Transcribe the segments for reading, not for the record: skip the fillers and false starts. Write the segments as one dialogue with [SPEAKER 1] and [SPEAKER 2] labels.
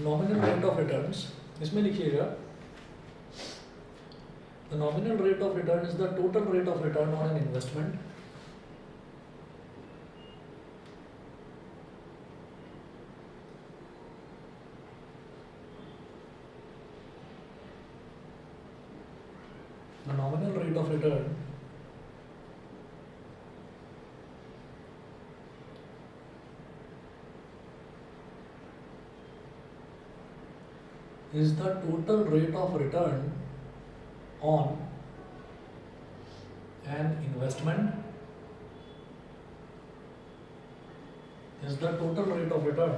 [SPEAKER 1] Nominal rate of returns, इसमें लिखिएगा the nominal rate of return is the total rate of return on an investment the nominal rate of return is the total rate of return on an investment is the total rate of return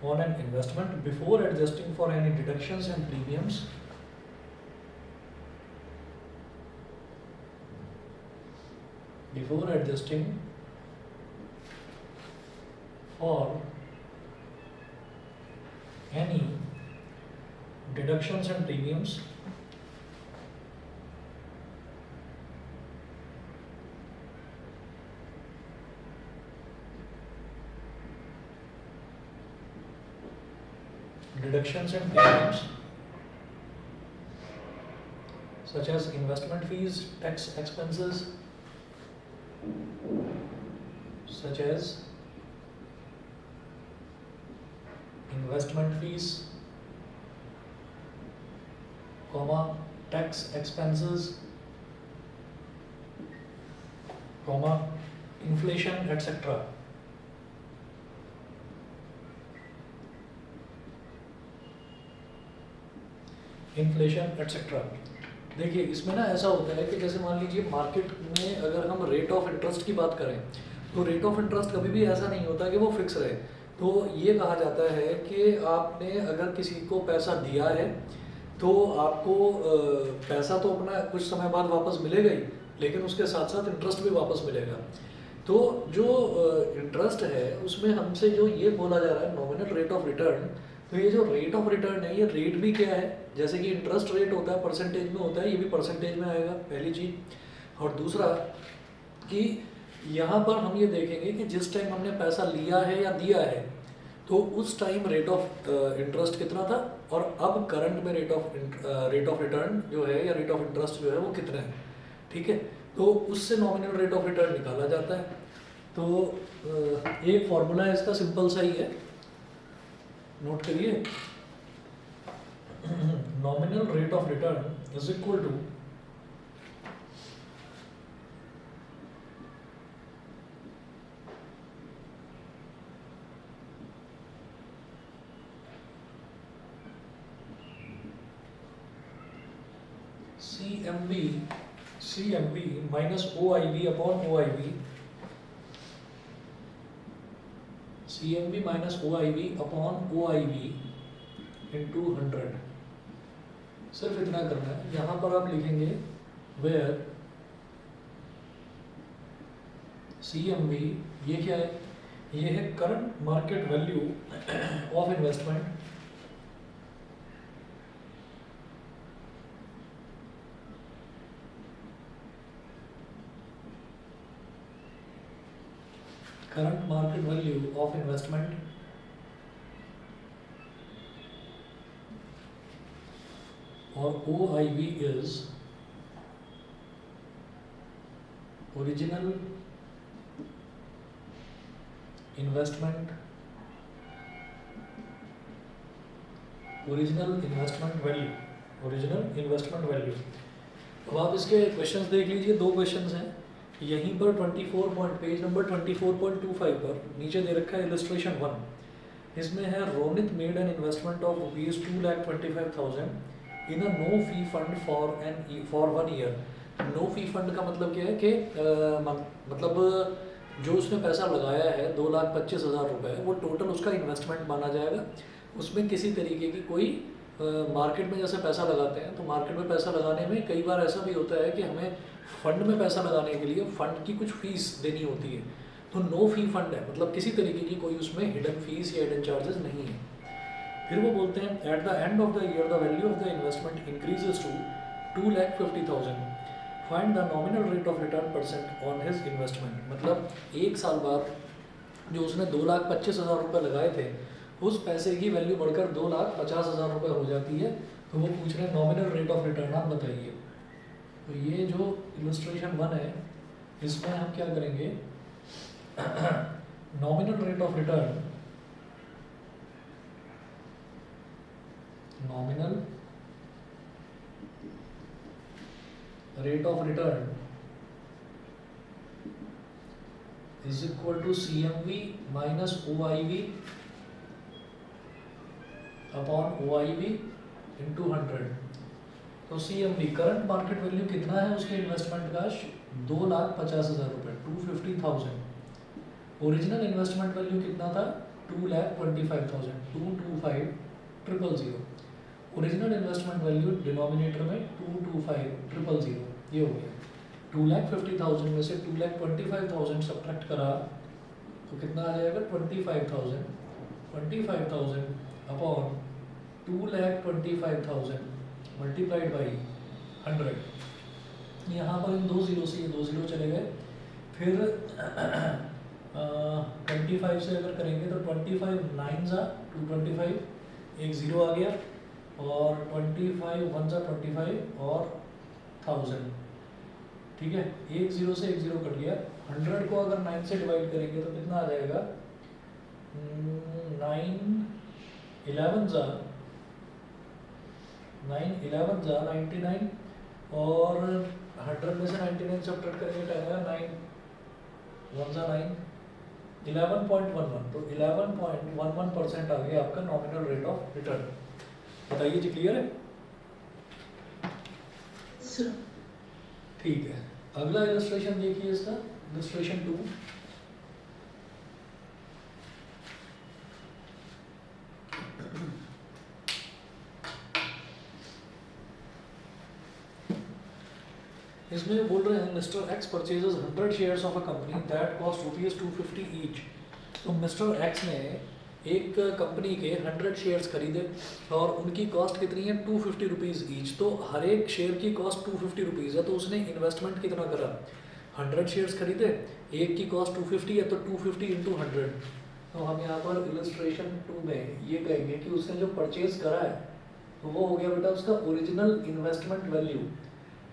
[SPEAKER 1] on an investment before adjusting for any deductions and premiums before adjusting for any deductions and premiums such as investment fees, tax expenses, such as investment fees, comma, tax expenses, comma, inflation, etc. Inflation etcetera. देखिए इसमें ना ऐसा होता है कि जैसे मान लीजिए मार्केट में अगर हम रेट ऑफ इंटरेस्ट की बात करें तो रेट ऑफ इंटरेस्ट कभी भी ऐसा नहीं होता कि वो फिक्स रहे। तो ये कहा जाता है कि आपने अगर किसी को पैसा दिया है तो आपको पैसा तो अपना कुछ समय बाद वापस मिलेगा ही, लेकिन उसके साथ साथ इंटरेस्ट भी वापस मिलेगा। तो जो इंटरेस्ट है उसमें हमसे जो ये बोला जा रहा है नॉमिनल रेट ऑफ रिटर्न, तो ये जो रेट ऑफ रिटर्न है ये रेट भी क्या है, जैसे कि इंटरेस्ट रेट होता है परसेंटेज में होता है, ये भी परसेंटेज में आएगा, पहली चीज़। और दूसरा कि यहाँ पर हम ये देखेंगे कि जिस टाइम हमने पैसा लिया है या दिया है तो उस टाइम रेट ऑफ इंटरेस्ट कितना था और अब करंट में रेट ऑफ रिटर्न जो है या रेट ऑफ इंटरेस्ट जो है वो कितना है, ठीक है। तो उससे नॉमिनल रेट ऑफ रिटर्न निकाला जाता है। तो एक फॉर्मूला है इसका, सिंपल सा ही है, नोट करिए। Nominal rate of return is equal to CMV minus OIV upon OIV, CMV minus OIV upon OIV into 100। सिर्फ इतना करना है। यहाँ पर आप लिखेंगे where CMV ये क्या है, ये है current market value of investment current market value of investment or OIV is original investment value, original investment value. अब आप इसके क्वेश्चंस देख लीजिए, दो क्वेश्चंस हैं यहीं पर 24 पेज नंबर 24.25 पर नीचे दे रखा है इलस्ट्रेशन 1। इसमें है Ronit made an investment of ₹2,25,000 in a no fee fund for 1 year. No fee fund का मतलब क्या है कि मतलब जो उसने पैसा लगाया है 2,25,000 रुपये, वो टोटल उसका इन्वेस्टमेंट माना जाएगा। उसमें किसी तरीके की कोई मार्केट में जैसे पैसा लगाते हैं तो मार्केट में पैसा लगाने में कई बार ऐसा भी होता है कि हमें फंड में पैसा लगाने के लिए फंड की कुछ फीस देनी होती है। तो नो फी फंड है, मतलब किसी तरीके की कोई उसमें हिडन फीस या हिडन चार्जेस नहीं है। फिर वो बोलते हैं at the end of the year the value of the investment increases to 2,50,000, find the nominal rate of return percent on his investment. मतलब एक साल बाद जो उसने 2,25,000 रुपये लगाए थे उस पैसे की वैल्यू बढ़कर 2,50,000 रुपये हो जाती है। तो वो पूछ रहे हैं नॉमिनल रेट ऑफ रिटर्न, आप बताइए। तो ये जो इलस्ट्रेशन 1 है इसमें हम क्या करेंगे, nominal rate of return, nominal rate of return is equal to CMV minus OIV upon OIV into 100। तो CMV करंट मार्केट वैल्यू कितना है उसके इन्वेस्टमेंट का, 2,50,000 रुपये, 250,000। ओरिजिनल इन्वेस्टमेंट वैल्यू कितना था, 2,25,000, 225,000। ओरिजिनल इन्वेस्टमेंट वैल्यू डिनोमिनेटर में 225,000, ये हो गया। 2,50,000 में से 2,25,000 सब्ट्रैक्ट करा तो कितना आ जाएगा, 25,000 अपॉन 2,25,000 मल्टीप्लाइड बाई 100। यहाँ पर इन 2 जीरो से ये 2 जीरो चले गए। फिर 25 से अगर करेंगे तो 25 9 जा 225, एक ज़ीरो आ गया, और 25 1 जा 25 और 1000, ठीक है। एक ज़ीरो से एक ज़ीरो कट गया। 100 को अगर 9 से डिवाइड करेंगे तो कितना आ जाएगा, 9 11 जा 99, और 100 में से 99 सब्ट्रैक्ट करेंगे तो आएगा 9 1 जा 9, 11.11। तो 11.11% आ गया आपका नॉमिनल रेट ऑफ रिटर्न। बताइए जी, क्लियर है? ठीक है, अगला इलस्ट्रेशन देखिए इसका, इलस्ट्रेशन 2। इसमें बोल रहे हैं mister x purchases 100 shares of a company that cost ₹250 each. तो मिस्टर एक्स ने एक कंपनी के 100 शेयर्स खरीदे और उनकी कॉस्ट कितनी है, ₹250 ईच। तो हर एक शेयर की कॉस्ट ₹250 है। तो उसने इन्वेस्टमेंट कितना करा, 100 शेयर्स खरीदे, एक की कॉस्ट 250 है, तो 250 इंटू 100। तो हम यहाँ पर इलस्ट्रेशन 2 में ये कहेंगे कि उसने जो परचेज करा है तो वो हो गया बेटा उसका ओरिजिनल इन्वेस्टमेंट वैल्यू।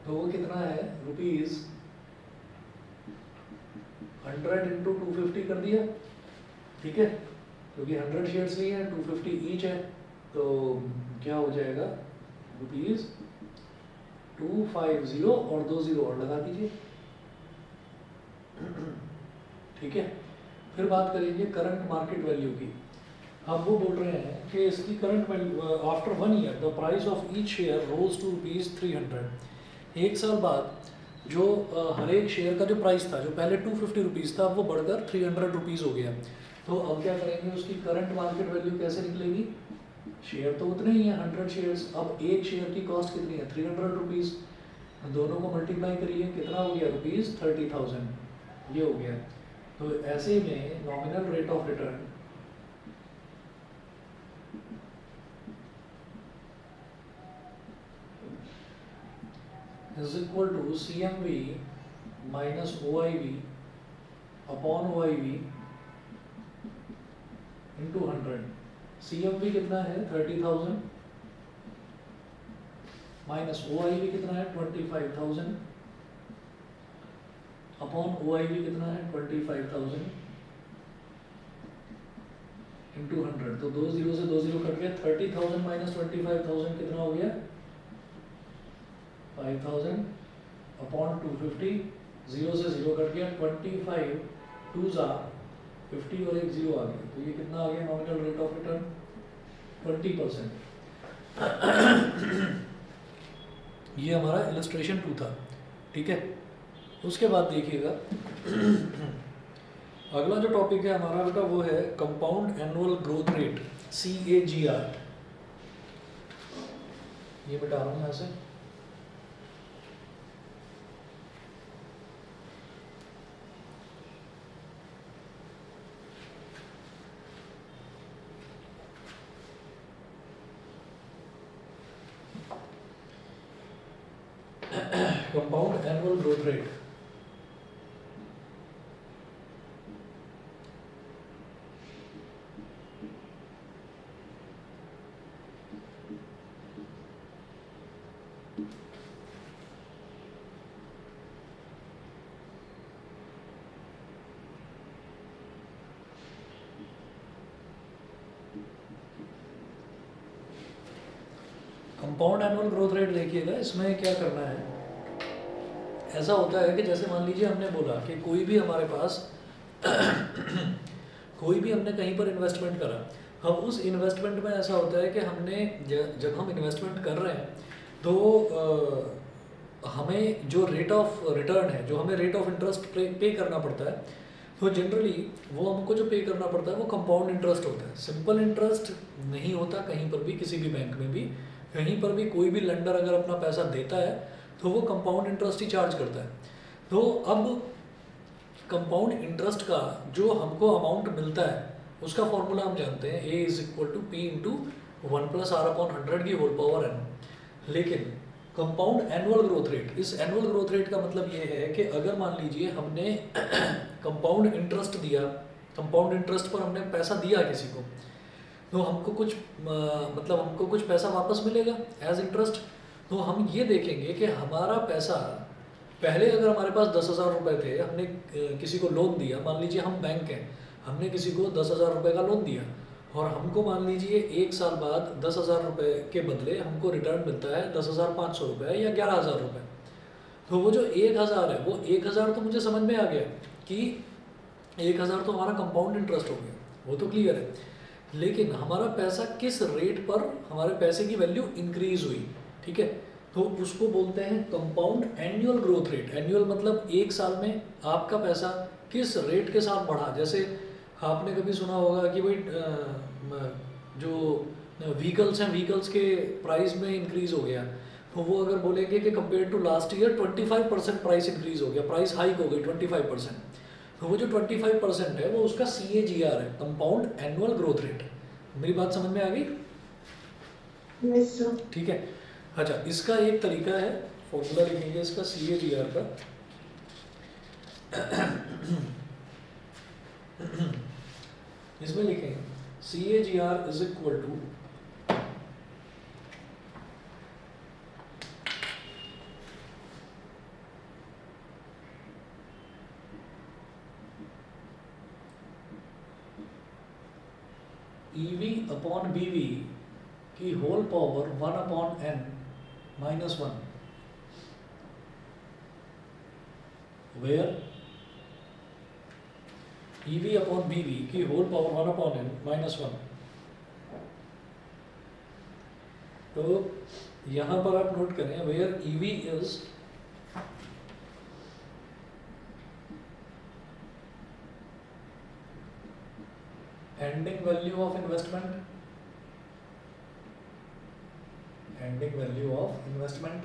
[SPEAKER 1] तो वो कितना है, ₹100 इंटू 250 कर दिया, ठीक है, क्योंकि 100 शेयर्स लिए हैं, 250 ईच है। तो क्या हो जाएगा, ₹250 और 2 जीरो और लगा दीजिए, ठीक है। फिर बात करेंगे करंट मार्केट वैल्यू की। अब वो बोल रहे हैं कि इसकी current value after 1 year the price of each share rose to ₹300। एक साल बाद जो हर एक शेयर का जो प्राइस था, जो पहले ₹250 था, वो बढ़कर ₹300 हो गया। तो अब क्या करेंगे, उसकी करंट मार्केट वैल्यू कैसे निकलेगी, शेयर तो उतने ही है 100 शेयर्स, अब एक शेयर की कॉस्ट कितनी है, ₹300। दोनों को मल्टीप्लाई करिए, कितना हो गया, ₹30,000, ये हो गया। तो ऐसे में nominal rate of return is equal to CMV minus OIV upon OIV into 100। CMV कितना है, 30,000, माइनस OIV कितना है, 25,000, अपॉन OIV कितना है, 25,000 इंटू 100। तो 2 जीरो से 2 जीरो कट गया, 30,000 माइनस 25,000 कितना हो गया, 5,000 अपॉन 250, जीरो से जीरो कट गया, 25 2 जा 50 और एक जीरो आ गया। तो ये कितना आ गया नॉमिनल रेट ऑफ रिटर्न, 20%। ये हमारा इलस्ट्रेशन 2 था, ठीक है। उसके बाद देखिएगा अगला जो टॉपिक है हमारा बेटा वो है compound annual growth rate, CAGR। ये बेटा रहा हूँ यहाँ से, compound annual growth rate. Compound annual growth rate देखिएगा, इसमें क्या करना है, ऐसा होता है कि जैसे मान लीजिए हमने बोला कि कोई भी हमारे पास कोई भी हमने कहीं पर इन्वेस्टमेंट करा, हम उस इन्वेस्टमेंट में ऐसा होता है कि हमने जब हम इन्वेस्टमेंट कर रहे हैं तो हमें जो रेट ऑफ रिटर्न है, जो हमें रेट ऑफ इंटरेस्ट पे करना पड़ता है, तो जनरली वो हमको जो पे करना पड़ता है वो कंपाउंड इंटरेस्ट होता है। सिंपल इंटरेस्ट नहीं होता कहीं पर भी, किसी भी बैंक में भी, कहीं पर भी कोई भी लेंडर अगर अपना पैसा देता है तो वो कंपाउंड इंटरेस्ट ही चार्ज करता है। तो अब कंपाउंड इंटरेस्ट का जो हमको अमाउंट मिलता है उसका फॉर्मूला हम जानते हैं, A is equal to P into 1+r/100 की होल पावर n। लेकिन कंपाउंड एनुअल ग्रोथ रेट, इस एनुअल ग्रोथ रेट का मतलब ये है कि अगर मान लीजिए हमने कंपाउंड इंटरेस्ट दिया, कंपाउंड इंटरेस्ट पर हमने पैसा दिया किसी को, तो हमको कुछ मतलब हमको कुछ पैसा वापस मिलेगा एज इंटरेस्ट। तो हम ये देखेंगे कि हमारा पैसा पहले अगर हमारे पास 10,000 रुपये थे, हमने किसी को लोन दिया, मान लीजिए हम बैंक हैं, हमने किसी को 10,000 रुपये का लोन दिया और हमको मान लीजिए 1 साल बाद 10,000 रुपये के बदले हमको रिटर्न मिलता है 10,500 रुपये या 11,000 रुपये। तो वो जो 1,000 है, वो 1,000 तो मुझे समझ में आ गया कि 1,000 तो हमारा कंपाउंड इंटरेस्ट हो गया, वो तो क्लियर है। लेकिन हमारा पैसा किस रेट पर हमारे पैसे की वैल्यू इंक्रीज हुई, ठीक है, तो उसको बोलते हैं compound annual growth rate. Annual मतलब 1 साल में आपका पैसा किस रेट के साथ बढ़ा। जैसे आपने कभी सुना होगा कि भाई जो व्हीकल्स हैं, व्हीकल्स के प्राइस में इंक्रीज हो गया, तो वो अगर बोलेंगे कि compare to last year 25% price increase हो गया, प्राइस हाइक हो गई 25%, तो वो जो 25% है वो उसका CAGR है, कंपाउंड एनुअल ग्रोथ रेट। मेरी बात समझ में आ गई?
[SPEAKER 2] Yes sir.
[SPEAKER 1] ठीक है। अच्छा, इसका एक तरीका है, फॉर्मूला लिखेंगे इसका CAGR का। इसमें लिखेंगे CAGR is equal to EV upon BV की whole power 1/n -1, where EV upon BV की होल पावर 1/n -1। तो यहाँ पर आप नोट करें, where EV is ending value of investment, ending value of investment,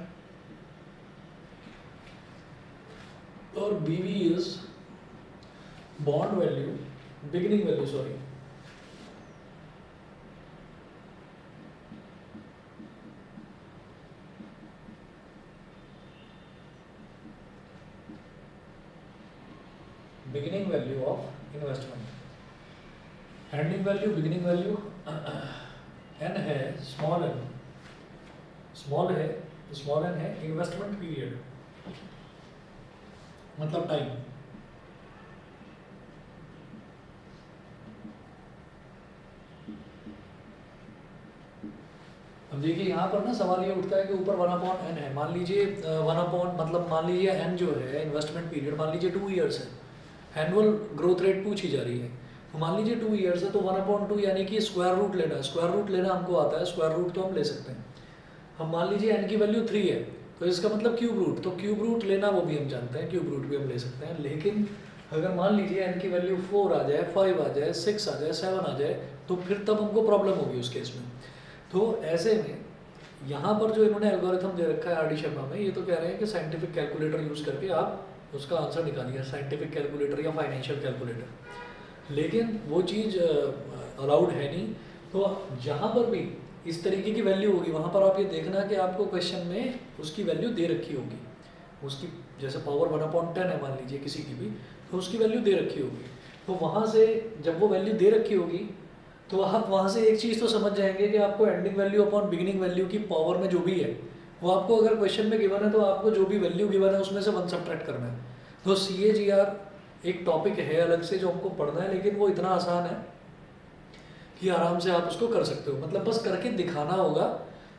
[SPEAKER 1] और BV is bond value, beginning value, sorry, beginning value of investment. Ending value, beginning value, n है small n, small है, small n है investment period, मतलब time. अब देखिए यहाँ पर ना सवाल ये उठता है कि ऊपर 1/n है, मान लीजिए 1 मतलब मान लीजिए n जो है इन्वेस्टमेंट पीरियड मान लीजिए 2 ईयर्स है, एनुअल ग्रोथ रेट पूछी जा रही है, तो मान लीजिए 2 ईयर्स है, तो 1/2 यानी कि स्क्वायर रूट लेना है, स्क्वायर रूट लेना हमको आता है, स्क्वायर रूट तो हम ले सकते हैं। हम मान लीजिए n की वैल्यू 3 है, तो इसका मतलब क्यूब रूट, तो क्यूब रूट लेना वो भी हम जानते हैं, क्यूब रूट भी हम ले सकते हैं। लेकिन अगर मान लीजिए n की वैल्यू 4 आ जाए, 5 आ जाए, 6 आ जाए, 7 आ जाए, तो फिर तब हमको प्रॉब्लम होगी उस केस में। तो ऐसे में यहाँ पर जो इन्होंने एल्गोरिथम दे रखा है RD शर्मा में, ये तो कह रहे हैं कि साइंटिफिक कैलकुलेटर यूज़ करके आप उसका आंसर निकालिए, साइंटिफिक कैलकुलेटर या फाइनेंशियल कैलकुलेटर। लेकिन वो चीज़ अलाउड है नहीं। तो जहाँ पर भी इस तरीके की वैल्यू होगी वहाँ पर आप ये देखना कि आपको क्वेश्चन में उसकी वैल्यू दे रखी होगी, उसकी जैसे पावर 1/10 है मान लीजिए किसी की भी, तो उसकी वैल्यू दे रखी होगी। तो वहाँ से जब वो वैल्यू दे रखी होगी तो आप वहाँ से एक चीज़ तो समझ जाएंगे कि आपको ending value upon beginning value की पावर में जो भी है वो आपको अगर क्वेश्चन में गिवन है तो आपको जो भी वैल्यू गिवन है उसमें से 1 सब्ट्रैक्ट करना है। तो CAGR एक टॉपिक है अलग से जो हमको पढ़ना है, लेकिन वो इतना आसान है कि आराम से आप उसको कर सकते हो, मतलब बस करके दिखाना होगा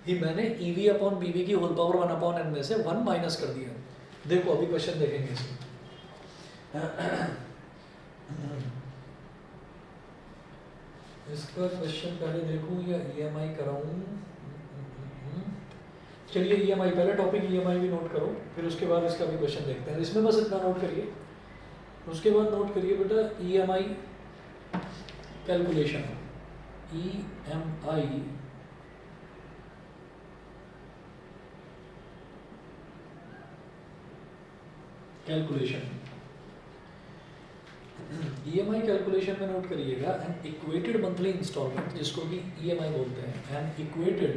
[SPEAKER 1] ही मैंने EV अपॉन BV की होल पावर 1 अपॉन n में से 1 माइनस कर दिया। देखो अभी क्वेश्चन देखेंगे इसमें। इसका क्वेश्चन पहले देखूं या EMI कराऊं? चलिए EMI पहले टॉपिक EMI भी नोट करो, फिर उसके बाद इसका भी क्वेश्चन देखते हैं। इसमें बस इतना नोट करिए, उसके बाद नोट करिए बेटा EMI calculation. EMI calculation, EMI calculation में नोट करिएगा एन इक्वेटेड मंथली इंस्टॉलमेंट, जिसको कि EMI बोलते हैं, an equated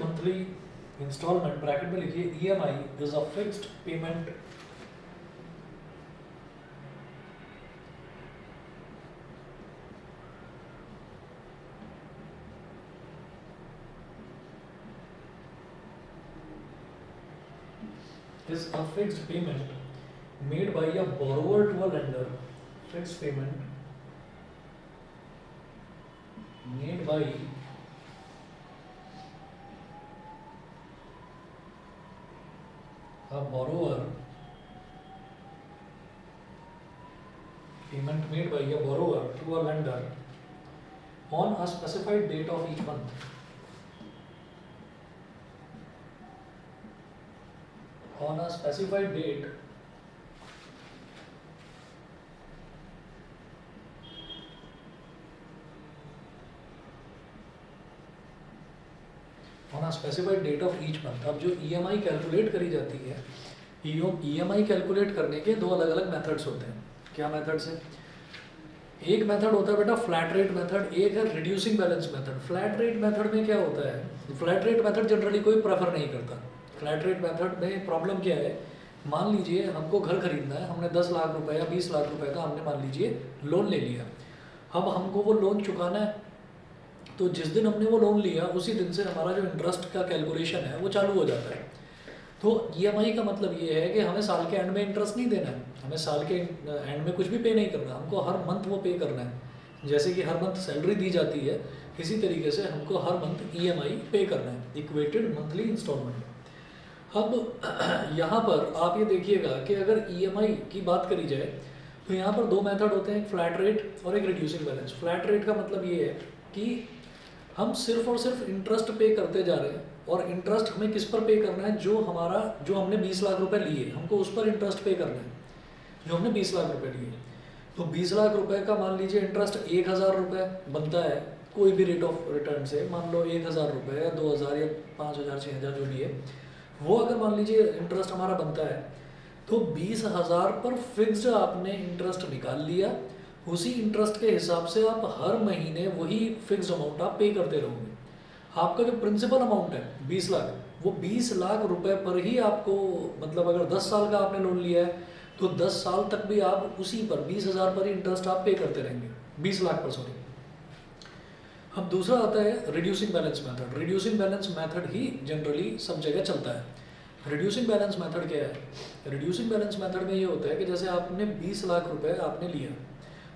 [SPEAKER 1] monthly instalment, bracket में लिखिए EMI is a fixed payment is a fixed payment made by a borrower to a lender. Fixed payment made by a borrower, payment made by a borrower to a lender on a specified date of each month. On a specified date on a specified date of each month। अब जो EMI calculate करी जाती है, EMI calculate करने के दो अलग अलग मेथड्स होते हैं। क्या मेथड्स हैं? एक मेथड होता है बेटा फ्लैट रेट मेथड, एक है reducing balance method. Flat rate method में क्या होता है, फ्लैट रेट मेथड जनरली कोई प्रेफर नहीं करता। फ्लैट रेट मेथड में प्रॉब्लम क्या है, मान लीजिए हमको घर खरीदना है, हमने 10 लाख रुपए या 20 लाख रुपए का हमने मान लीजिए लोन ले लिया। अब हमको वो लोन चुकाना है, तो जिस दिन हमने वो लोन लिया उसी दिन से हमारा जो इंटरेस्ट का कैलकुलेशन है वो चालू हो जाता है। तो EMI का मतलब ये है कि हमें साल के एंड में इंटरेस्ट नहीं देना है, हमें साल के एंड में कुछ भी पे नहीं करना, हमको हर मंथ वो पे करना है। जैसे कि हर मंथ सैलरी दी जाती है, इसी तरीके से हमको हर मंथ EMI पे करना है, इक्वेटेड मंथली इंस्टॉलमेंट। अब यहाँ पर आप ये देखिएगा कि अगर EMI की बात करी जाए तो यहाँ पर दो मेथड होते हैं, फ्लैट रेट और एक रिड्यूसिंग बैलेंस। फ्लैट रेट का मतलब ये है कि हम सिर्फ और सिर्फ इंटरेस्ट पे करते जा रहे हैं, और इंटरेस्ट हमें किस पर पे करना है, जो हमने 20 लाख रुपए लिए हमको उस पर इंटरेस्ट पे करना है, जो हमने 20 लाख रुपए लिए। तो 20 लाख रुपए का मान लीजिए इंटरेस्ट 1000 रुपये बनता है कोई भी रेट ऑफ रिटर्न से, मान लो 1000 रुपये या 2000 या 5000 6000 जो भी है, वो अगर मान लीजिए इंटरेस्ट हमारा बनता है, तो 20,000 पर फिक्स्ड आपने इंटरेस्ट निकाल लिया, उसी इंटरेस्ट के हिसाब से आप हर महीने वही फिक्स्ड अमाउंट आप पे करते रहोगे। आपका जो प्रिंसिपल अमाउंट है 20 लाख, वो 20 लाख रुपए पर ही आपको, मतलब अगर 10 साल का आपने लोन लिया है तो 10 साल तक भी आप उसी पर 20,000 पर ही इंटरेस्ट आप पे करते रहेंगे, 20 लाख पर, सॉरी। अब दूसरा आता है reducing balance method. Reducing balance method ही जनरली सब जगह चलता है। रिड्यूसिंग बैलेंस मेथड क्या है? रिड्यूसिंग बैलेंस मेथड में ये होता है कि जैसे आपने 20 लाख रुपए आपने लिया,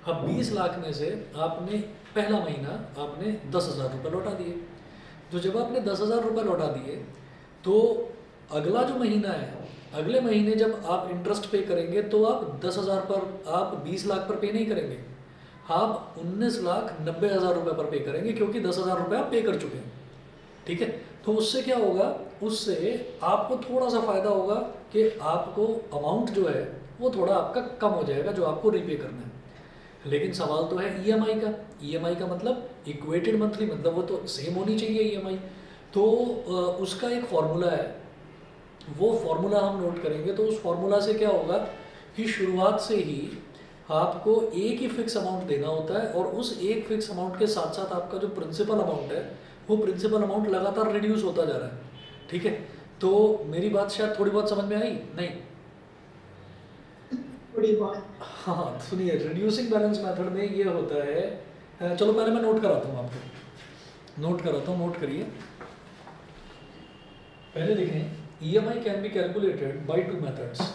[SPEAKER 1] अब 20 लाख में से आपने पहला महीना आपने 10,000 रुपये लौटा दिए। तो जब आपने 10,000 रुपये लौटा दिए तो अगला जो महीना है, अगले महीने जब आप इंटरेस्ट पे करेंगे तो आप 10,000 पर, आप 20 लाख पर पे नहीं करेंगे, आप 19,90,000 रुपये पर पे करेंगे, क्योंकि 10,000 रुपये आप पे कर चुके हैं। ठीक है, तो उससे क्या होगा, उससे आपको थोड़ा सा फायदा होगा कि आपको अमाउंट जो है वो थोड़ा आपका कम हो जाएगा जो आपको रीपे करना है। लेकिन सवाल तो है EMI का। EMI का मतलब इक्वेटेड मंथली, मतलब वो तो सेम होनी चाहिए EMI। तो उसका एक फॉर्मूला है, वो फॉर्मूला हम नोट करेंगे। तो उस फॉर्मूला से क्या होगा कि शुरुआत से ही आपको एक ही फिक्स अमाउंट देना होता है, और उस एक फिक्स अमाउंट के साथ साथ आपका जो प्रिंसिपल अमाउंट है वो प्रिंसिपल अमाउंट लगातार रिड्यूस होता जा रहा है। ठीक है, तो मेरी बात शायद थोड़ी बहुत समझ में आई? नहीं,
[SPEAKER 2] थोड़ी बहुत।
[SPEAKER 1] हाँ सुनिए, रिड्यूसिंग बैलेंस मेथड में ये होता है, चलो पहले मैं नोट कराता हूँ आपको, नोट कराता हूँ, नोट करिए। पहले देखें EMI can be calculated by two methods.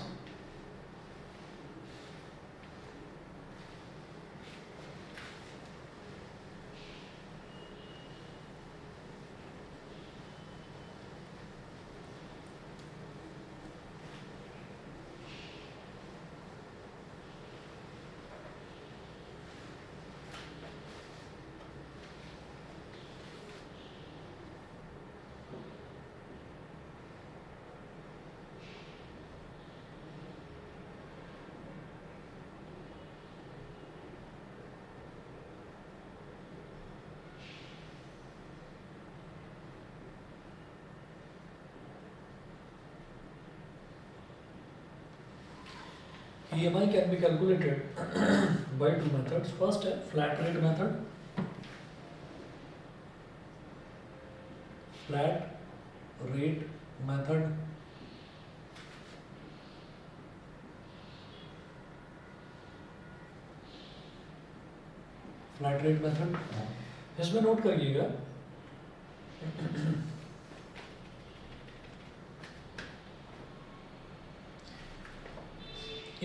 [SPEAKER 1] EMI can be calculated by two methods. First है flat rate method. Flat rate method. Flat rate method. इसमें नोट करिएगा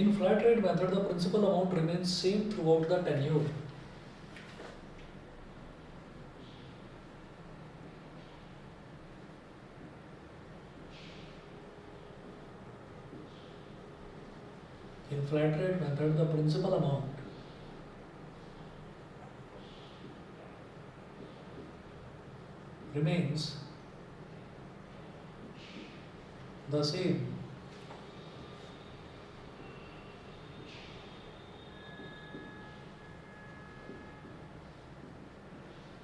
[SPEAKER 1] in flat rate method the principal amount remains same throughout the tenure. In flat rate method the principal amount remains the same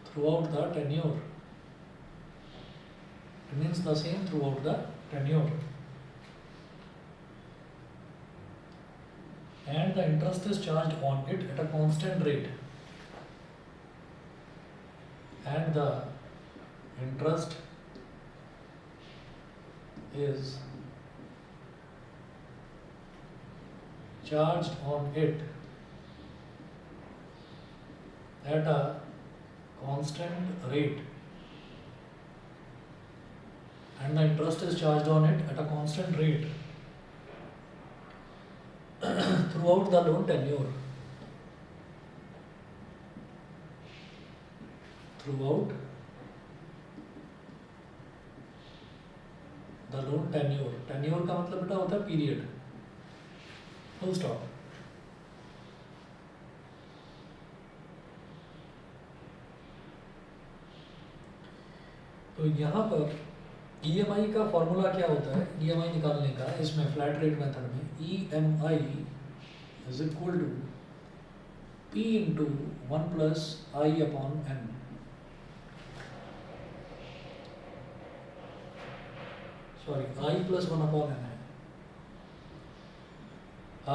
[SPEAKER 1] throughout the tenure. Remains the same throughout the tenure. And the interest is charged on it at a constant rate. And the interest is charged on it at a constant rate. And the interest is charged on it at a constant rate throughout the loan tenure. Throughout the loan tenure. Tenure का मतलब बेटा होता है period. Full stop. तो यहाँ पर EMI का formula क्या होता है EMI निकालने का इसमें फ्लैट रेट मेथड में EMI is equal to P into 1 plus I upon N. Sorry I plus 1 upon N है.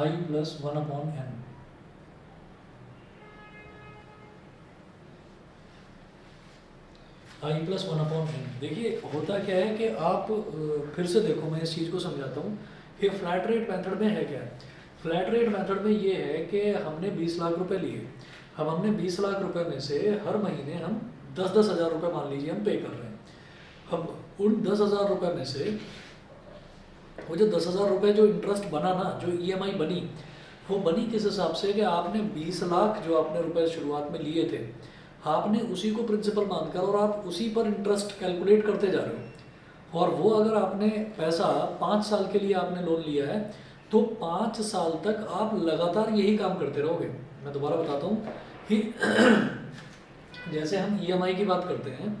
[SPEAKER 1] I plus 1 upon N. I plus 1 upon N. देखिए होता क्या है कि आप फिर से देखो मैं इस चीज़ को समझाता हूँ. ये फ्लैट रेट मेथड में है क्या. फ्लैट रेट मेथड में ये है कि हमने 20 लाख रुपए लिए. हमने 20 लाख रुपए में से हर महीने हम 10-10 हज़ार रुपये मान लीजिए हम पे कर रहे हैं. अब उन 10,000 रुपये में से वो जो 10,000 रुपये जो इंटरेस्ट बना ना, जो EMI बनी, वो बनी किस हिसाब से कि आपने 20 लाख जो आपने रुपए शुरुआत में लिए थे, आपने उसी को प्रिंसिपल मानकर और आप उसी पर इंटरेस्ट कैलकुलेट करते जा रहे हो. और वो अगर आपने पैसा 5 साल के लिए आपने लोन लिया है तो 5 साल तक आप लगातार यही काम करते रहोगे. मैं दोबारा बताता हूँ कि जैसे हम EMI की बात करते हैं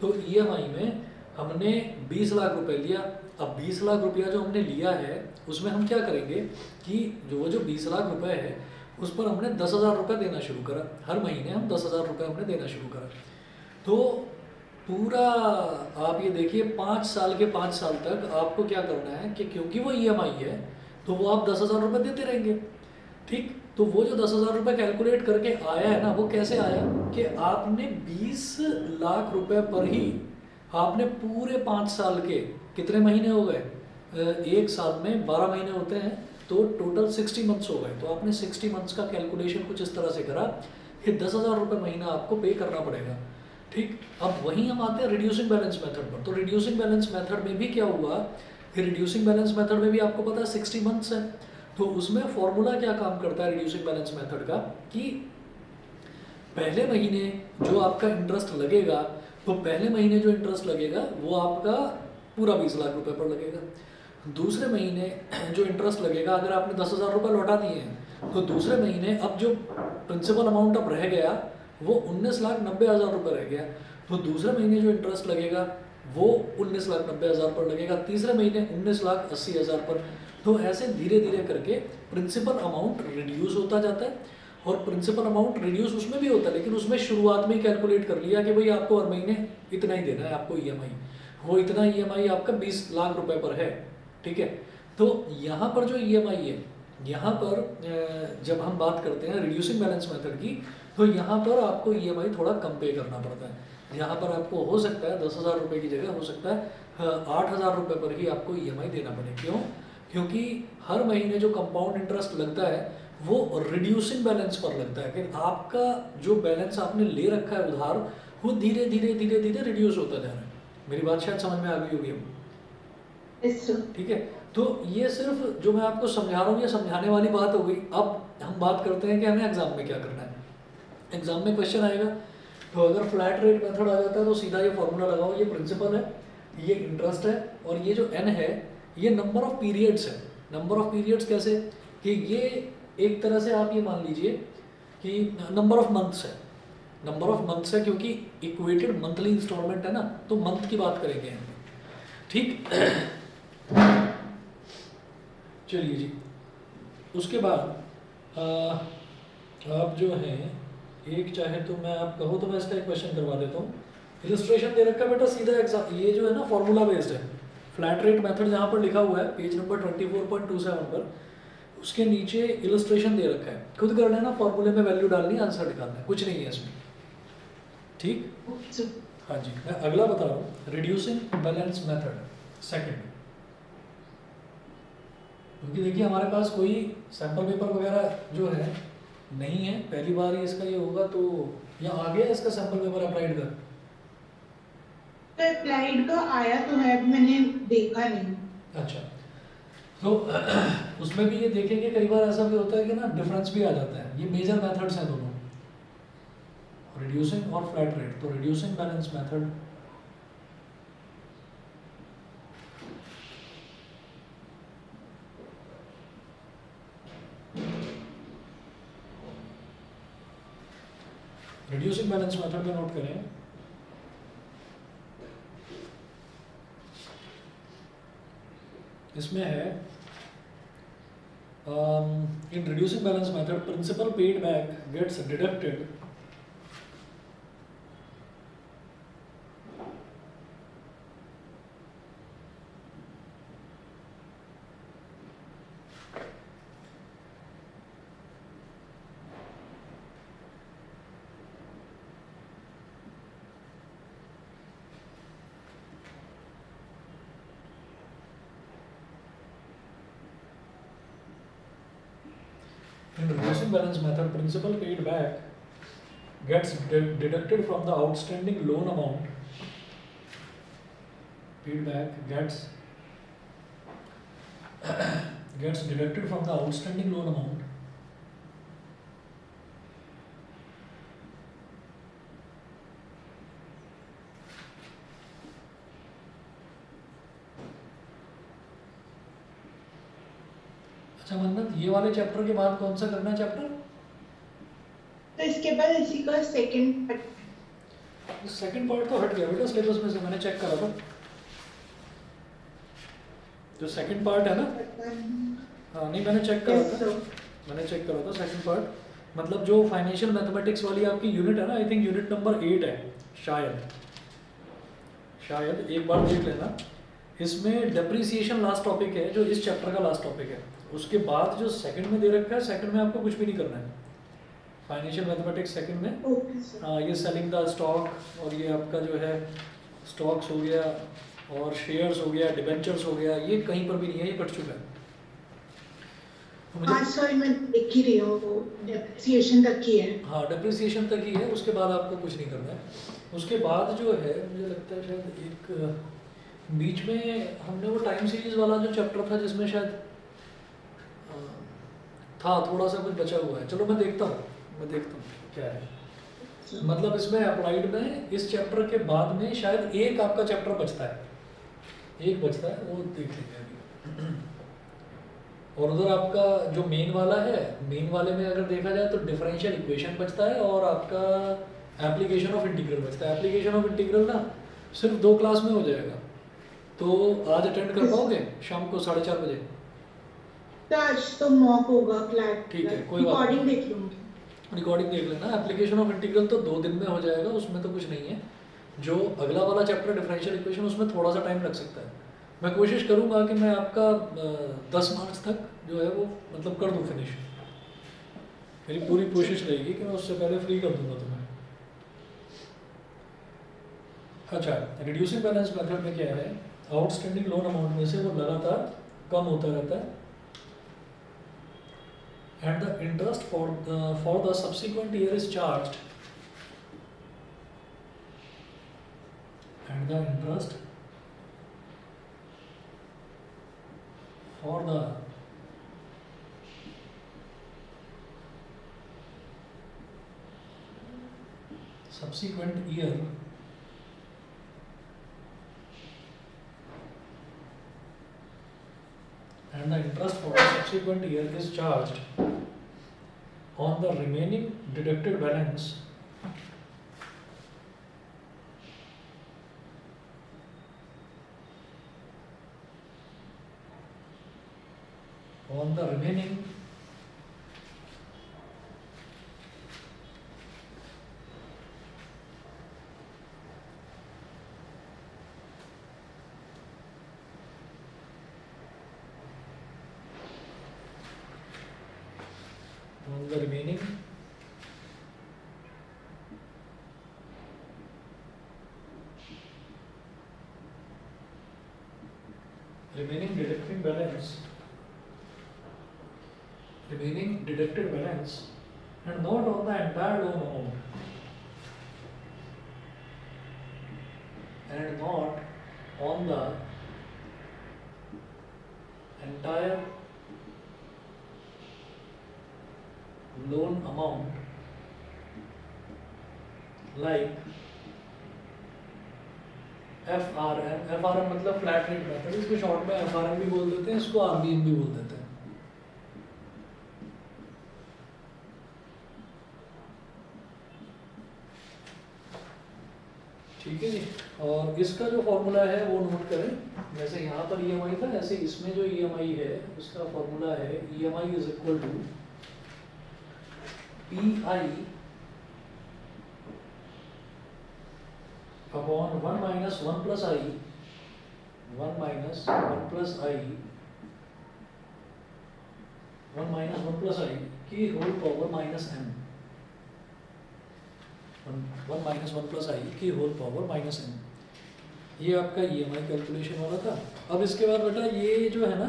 [SPEAKER 1] तो EMI में हमने 20 लाख रुपए लिया. अब 20 लाख रुपया जो हमने लिया है उसमें हम क्या करेंगे कि जो 20 लाख रुपए है उस पर हमने 10,000 रुपये देना शुरू करा. हर महीने हम 10,000 रुपये हमने देना शुरू करा. तो पूरा आप ये देखिए 5 साल के 5 साल तक आपको क्या करना है कि क्योंकि वो EMI है तो वो आप 10,000 रुपये देते रहेंगे. ठीक, तो वो जो 10,000 रुपये कैलकुलेट करके आया है ना, वो कैसे आया कि आपने 20 लाख रुपए पर ही आपने पूरे 5 साल के कितने महीने हो गए, एक साल में 12 महीने होते हैं तो टोटल 60 मंथ्स हो गए. तो आपने 60 मंथ्स का कैलकुलेशन कुछ इस तरह से करा कि 10,000 रुपये महीना आपको पे करना पड़ेगा. ठीक, अब वहीं हम आते हैं रिड्यूसिंग बैलेंस मेथड पर। तो रिड्यूसिंग बैलेंस मेथड में भी क्या हुआ कि रिड्यूसिंग बैलेंस मेथड में भी आपको पता है 60 मंथ्स है। तो उसमें फॉर्मूला क्या काम करता है रिड्यूसिंग बैलेंस मेथड का कि पहले महीने जो आपका इंटरेस्ट लगेगा, तो पहले महीने जो इंटरेस्ट लगेगा वो आपका पूरा 20 लाख रुपए पर लगेगा। दूसरे महीने जो इंटरेस्ट लगेगा, अगर आपने 10,000 रुपये लौटा दिए हैं तो दूसरे महीने अब जो प्रिंसिपल अमाउंट अब रह गया वो 19,90,000 रुपये रह गया। तो दूसरे महीने जो इंटरेस्ट लगेगा वो 19,90,000 पर लगेगा, तीसरे महीने 19,80,000 पर। तो ऐसे धीरे धीरे करके प्रिंसिपल अमाउंट रिड्यूस होता जाता है। और प्रिंसिपल अमाउंट रिड्यूस उसमें भी होता है, लेकिन उसमें शुरुआत में ही कैलकुलेट कर लिया कि भाई आपको हर महीने इतना ही देना है आपको ईएमआई, वो इतना ईएमआई आपका 20 लाख रुपए पर है। ठीक है, तो यहाँ पर जो ईएमआई है, यहाँ पर जब हम बात करते हैं रिड्यूसिंग बैलेंस मेथड की, तो यहाँ पर आपको ईएमआई थोड़ा कम पे करना पड़ता है। यहाँ पर आपको हो सकता है 10,000 रुपये की जगह हो सकता है 8,000 रुपये पर ही आपको ईएमआई देना पड़े। क्यों? क्योंकि हर महीने जो कंपाउंड इंटरेस्ट लगता है वो रिड्यूसिंग बैलेंस पर लगता है कि आपका जो बैलेंस आपने ले रखा है उधार, वो धीरे धीरे धीरे धीरे रिड्यूस होता जा रहा है। मेरी बात शायद समझ में आ गई होगी अब।
[SPEAKER 2] Yes sir.
[SPEAKER 1] ठीक है, तो ये सिर्फ जो मैं आपको समझा रहा हूँ ये समझाने वाली बात हो गई। अब हम बात करते हैं कि हमें एग्जाम में क्या करना है। एग्जाम में क्वेश्चन आएगा, तो अगर फ्लैट रेट मेथड आ जाता है तो सीधा ये फॉर्मूला लगाओ, ये प्रिंसिपल है, ये इंटरेस्ट है, और ये जो एन है ये नंबर ऑफ पीरियड्स है। नंबर ऑफ पीरियड्स कैसे कि ये एक तरह से आप ये मान लीजिए कि नंबर ऑफ मंथ्स है, नंबर ऑफ मंथ्स है, क्योंकि इक्वेटेड मंथली इंस्टॉलमेंट है ना, तो मंथ की बात करेंगे हम। ठीक, चलिए जी, उसके बाद आप जो हैं एक चाहे तो मैं आप कहो तो मैं इसका एक क्वेश्चन करवा देता हूँ। इलस्ट्रेशन दे रखा है बेटा सीधा एग्जाम, ये जो है ना फॉर्मूला बेस्ड है। फ्लैट रेट मेथड जहाँ पर लिखा हुआ है पेज नंबर 24.27 पर, उसके नीचे इलस्ट्रेशन दे रखा है, खुद कर लेना, फॉर्मूले में वैल्यू डालनी है, आंसर निकालना है, कुछ नहीं है इसमें। ठीक,
[SPEAKER 2] ओके सर।
[SPEAKER 1] हाँ जी, मैं अगला बता रहा हूँ, रिड्यूसिंग बैलेंस मेथड सेकंड। क्योंकि देखिए हमारे पास कोई सैम्पल पेपर वगैरह जो है नहीं है, पहली बार ही इसका ये होगा, तो या आ गया इसका सैम्पल पेपर अप्लाइड कर।
[SPEAKER 2] तो अप्लाइड का आया तो है, मैंने देखा नहीं।
[SPEAKER 1] अच्छा, तो उसमें भी ये देखेंगे कई बार ऐसा भी होता है कि ना डिफरेंस भी आ जाता है। ये मेजर मेथड्स हैं दोनों, रिड्यूसिंग और फ्लैट रेट। तो reducing balance method reducing balance method में नोट करें, इसमें है in reducing balance method principal paid back gets deducted in reducing balance method principal paid back gets deducted from the outstanding loan amount, paid back gets deducted from the outstanding loan amount अच्छा मन्नत, ये वाले chapter के बाद कौन सा करना है चैप्टर?
[SPEAKER 2] तो इसके बाद इसी का सेकंड
[SPEAKER 1] सेकंड पार्ट तो हट गया बेटा सिलेबस में से, मैंने चेक करा था। जो सेकंड पार्ट है ना, हाँ नहीं मैंने चेक करा था, मैंने चेक करा था सेकंड पार्ट। मतलब जो फाइनेंशियल मैथमेटिक्स वाली आपकी यूनिट है ना, आई थिंक यूनिट नंबर 8 है शायद, शायद एक बार देख लेना। इसमें डेप्रिसिएशन लास्ट टॉपिक है, जो इस चैप्टर का लास्ट टॉपिक है। उसके बाद जो सेकंड में दे रखा है, सेकंड में आपको कुछ भी नहीं करना है, फाइनेंशियल मैथमेटिक्स सेकंड में।
[SPEAKER 2] Okay sir.
[SPEAKER 1] हाँ, ये सेलिंग द स्टॉक, और ये आपका जो है स्टॉक्स हो गया, और शेयर्स हो गया, डिबेंचर्स हो गया, ये कहीं पर भी नहीं है, ये कट चुका है। तो मुझे
[SPEAKER 2] हाँ सॉरी, मैं देख ही रही हूँ, वो डेप्रिसिएशन तक की है।
[SPEAKER 1] हाँ डेप्रिसिएशन तक ही है, उसके बाद आपको कुछ नहीं करना है। उसके बाद जो है मुझे लगता है शायद एक बीच में हमने वो टाइम सीरीज वाला जो चैप्टर था जिसमें शायद अ, था थोड़ा सा कुछ बचा हुआ है। चलो मैं देखता हूँ क्या है। मतलब इसमें अप्लाइड में इस चैप्टर के बाद में शायद एक आपका चैप्टर बचता है, एक बचता है, वो देख लेंगे अभी। और उधर आपका जो मेन वाला है, मेन वाले में अगर देखा जाए तो डिफरेंशियल इक्वेशन बचता है और आपका एप्लीकेशन ऑफ इंटीग्रल बचता है। एप्लीकेशन ऑफ इंटीग्रल ना सिर्फ 2 क्लास में हो जाएगा। तो आज अटेंड कर पाओगे शाम को 4:30 बजे?
[SPEAKER 2] तो आज तो मॉक होगा फ्लैट,
[SPEAKER 1] ठीक है, कोई बात
[SPEAKER 2] रिकॉर्डिंग
[SPEAKER 1] नहीं,
[SPEAKER 2] देख लूंगी।
[SPEAKER 1] रिकॉर्डिंग देख लेना। एप्लीकेशन ऑफ इंटीग्रल तो 2 दिन में हो जाएगा, उसमें तो कुछ नहीं है। जो अगला वाला चैप्टर डिफरेंशियल इक्वेशन, उसमें थोड़ा सा टाइम लग सकता है। मैं कोशिश करूंगा कि मैं आपका 10 मार्च तक जो है वो मतलब कर दूं फिनिश। मेरी पूरी कोशिश रहेगी कि मैं उससे पहले फ्री कर दूंगा तुम्हें। अच्छा, रिड्यूसिंग बैलेंस मेथड में क्या है, आउटस्टैंडिंग लोन अमाउंट में से वो लगातार कम होता रहता है and the interest for the subsequent year is charged and the interest for the subsequent year and the interest for the subsequent year is charged on the remaining deducted balance on the remaining on the remaining remaining deducted balance remaining deducted balance and not on the entire loan amount and not on the entire loan amount like FRM मतलब flat rate method, इसको short में FRM भी बोल देते हैं, इसको RBM भी बोल देते हैं। ठीक है जी। और इसका जो फॉर्मूला है वो नोट करें। जैसे यहाँ पर EMI था, ऐसे इसमें जो EMI है उसका फॉर्मूला है EMI is equal to PI upon 1 minus 1 plus I 1 minus 1 plus I 1 minus 1 plus I की whole power minus M 1 minus 1 plus I की होल पावर माइनस M। ये आपका EMI कैलकुलेशन वाला था। अब इसके बाद बेटा ये जो है ना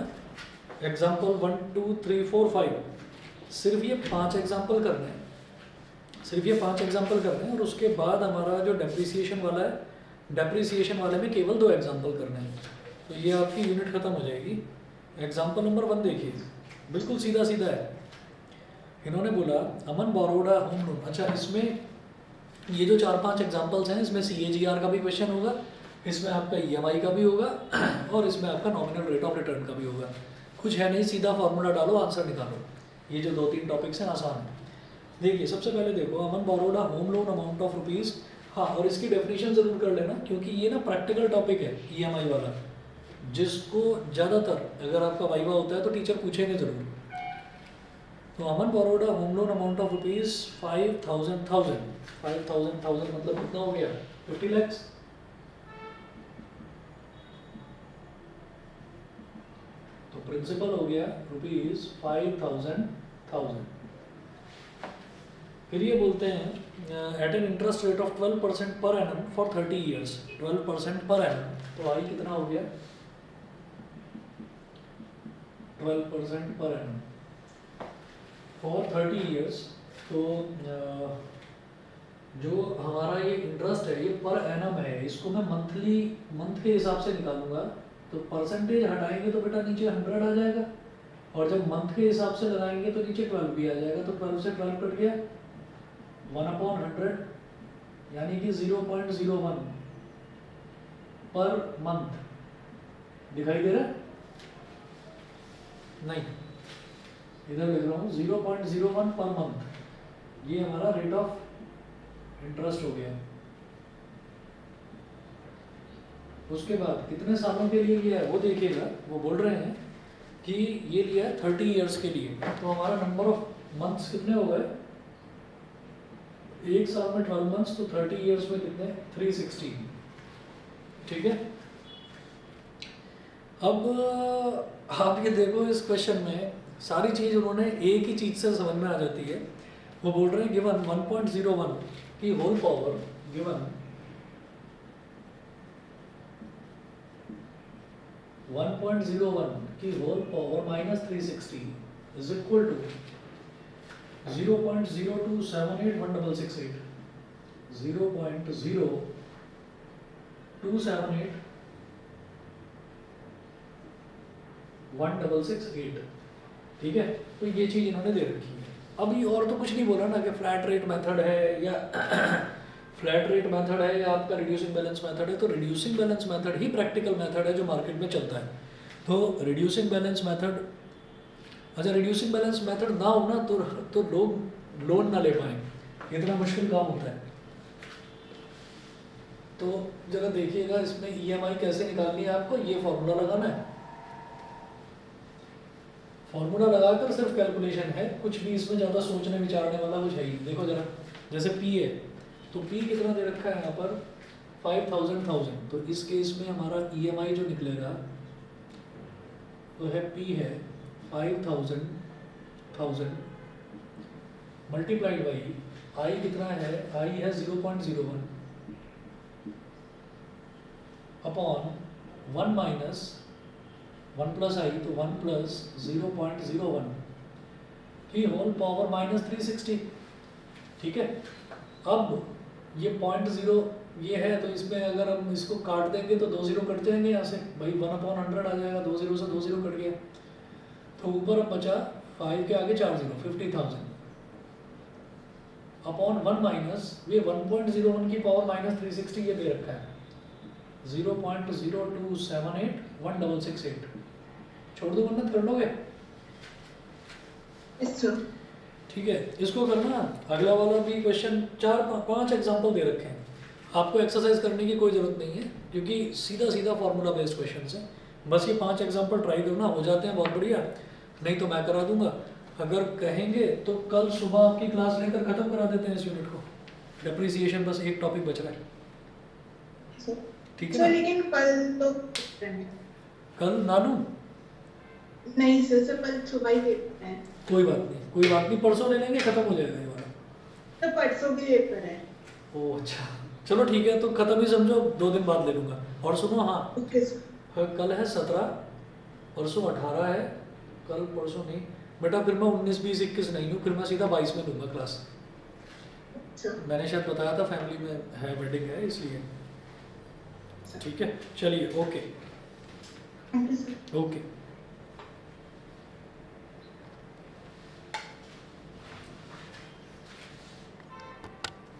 [SPEAKER 1] एग्जाम्पल 1 2 3 4 5, सिर्फ ये 5 एग्जाम्पल करने हैं, सिर्फ ये 5 एग्जाम्पल करने हैं। और उसके बाद हमारा जो डेप्रिसिएशन वाला है, डेप्रिसिएशन वाले में केवल 2 एग्जाम्पल करने हैं। तो ये आपकी यूनिट खत्म हो जाएगी। एग्जाम्पल नंबर 1 देखिए, बिल्कुल सीधा सीधा है। इन्होंने बोला अमन बोरोड अ होम लोन। अच्छा, इसमें ये जो 4-5 एग्जाम्पल्स हैं, इसमें CAGR का भी क्वेश्चन होगा, इसमें आपका EMI का भी होगा और इसमें आपका नॉमिनल रेट ऑफ रिटर्न का भी होगा। कुछ है नहीं, सीधा फॉर्मूला डालो, आंसर निकालो। ये जो 2-3 टॉपिक्स हैं आसान है। देखिए सबसे पहले देखो, Aman borrowed a home loan amount of rupees. हाँ, और इसकी डेफिनेशन ज़रूर कर लेना, क्योंकि ये ना प्रैक्टिकल टॉपिक है EMI वाला, जिसको ज़्यादातर अगर आपका वाइवा होता है तो टीचर पूछेंगे ज़रूर। तो Aman borrowed a home loan amount of rupees 5,000 मतलब कितना हो गया, 50 lakhs। तो प्रिंसिपल हो गया रुपीज़ 5,000। फिर ये बोलते हैं at an interest rate of 12% per annum for 30 years. 12% per annum, तो आई कितना हो गया, 12% पर एनम। फॉर 30 ईयर्स, तो जो हमारा ये इंटरेस्ट है ये पर एनम है, इसको मैं मंथ के हिसाब से निकालूंगा, तो परसेंटेज हटाएंगे तो बेटा नीचे 100 आ जाएगा, और जब मंथ के हिसाब से लगाएंगे तो नीचे 12 भी आ जाएगा, तो 12 से 12 कट गया, 1/100 यानी कि 0.01 पर मंथ। दिखाई दे रहा है? नहीं, इधर लिख रहा हूँ 0.01 पर मंथ, ये हमारा रेट ऑफ इंटरेस्ट हो गया। उसके बाद कितने सालों के लिए लिया है वो देखिएगा, वो बोल रहे हैं कि ये लिया है 30 ईयर्स के लिए, तो हमारा नंबर ऑफ मंथ्स कितने हो गए, एक साल में 12 मंथ्स, तो 30 ईयर्स में कितने, 360। ठीक है, अब आप ये देखो इस क्वेश्चन में सारी चीज उन्होंने एक ही चीज से समझ में आ जाती है। वो बोल रहे हैं गिवन 1.01 की होल पावर, गिवन 1.01 की whole power minus 360 is equal to 0.0278168, 0.0278168। ठीक है, तो ये चीज इन्होंने दे रखी है। अब ये और तो कुछ नहीं बोला ना कि फ्लैट रेट मेथड है या फ्लैट रेट मेथड है या आपका रिड्यूसिंग बैलेंस मेथड है, तो रिड्यूसिंग बैलेंस मेथड ही प्रैक्टिकल मेथड है जो मार्केट में चलता है। तो रिड्यूसिंग बैलेंस मेथड, अच्छा रिड्यूसिंग बैलेंस मेथड ना हो ना तो लोग लोन ना ले पाए, इतना मुश्किल काम होता है। तो जरा देखिएगा इसमें ईएमआई कैसे निकालनी है आपको, ये फॉर्मूला लगाना है, फॉर्मूला लगाकर सिर्फ कैलकुलेशन है, कुछ भी इसमें ज़्यादा सोचने विचारने वाला कुछ है ही। देखो जरा, जैसे पी है, तो पी कितना दे रखा है यहाँ पर 5,000, तो इस केस में हमारा ईएमआई जो निकलेगा तो है पी है 5,000 मल्टीप्लाइड बाई आई कितना है, आई है 0.01 अपॉन 1 माइनस 1 प्लस आई, तो 1 प्लस 0.01 की होल पावर माइनस 360। ठीक है, अब ये 0.0 ये है, तो इसमें अगर हम इसको काट देंगे तो 2 0 कट जाएंगे यहाँ से, भाई 1/100 आ जाएगा, 2 0 से 2 0 कट गया, तो ऊपर अब बचा 5 के आगे 4 0, 50,000 अपॉन 1 माइनस ये 1.01 की पावर माइनस 360 ये दे रखा है 0.0278168। छोड़ दो, वरना कर लोगे। ठीक है, इसको करना। अगला वाला भी क्वेश्चन 4-5 एग्जाम्पल दे रखे हैं, आपको एक्सरसाइज करने की कोई जरूरत नहीं है क्योंकि सीधा सीधा फॉर्मूला बेस्ड क्वेश्चन है। बस ये 5 एग्जाम्पल ट्राई करना, हो जाते हैं बहुत बढ़िया, नहीं तो मैं करा दूंगा। अगर कहेंगे तो कल सुबह आपकी क्लास लेकर खत्म करा देते हैं इस यूनिट को, डेप्रिसिएशन बस एक टॉपिक बच रहा है। ठीक है,
[SPEAKER 2] लेकिन कल तो
[SPEAKER 1] कल नानू
[SPEAKER 2] नहीं सर, कल सुबह ही पेपर है।
[SPEAKER 1] कोई बात नहीं, परसों ले लेंगे, खत्म हो जाएगा ये वाला।
[SPEAKER 2] तो परसों भी पेपर है।
[SPEAKER 1] ओह अच्छा, चलो ठीक है, तो खत्म ही समझो, 2 दिन बाद ले लूँगा। और सुनो, हाँ कल है 17, परसों 18 है, कल परसों नहीं बेटा, फिर मैं 19, 20, 21 नहीं हूँ, फिर मैं सीधा 22 में लूँगा क्लास। मैंने शायद बताया था फैमिली में है, वेडिंग है इसलिए। ठीक है, चलिए, ओके ओके।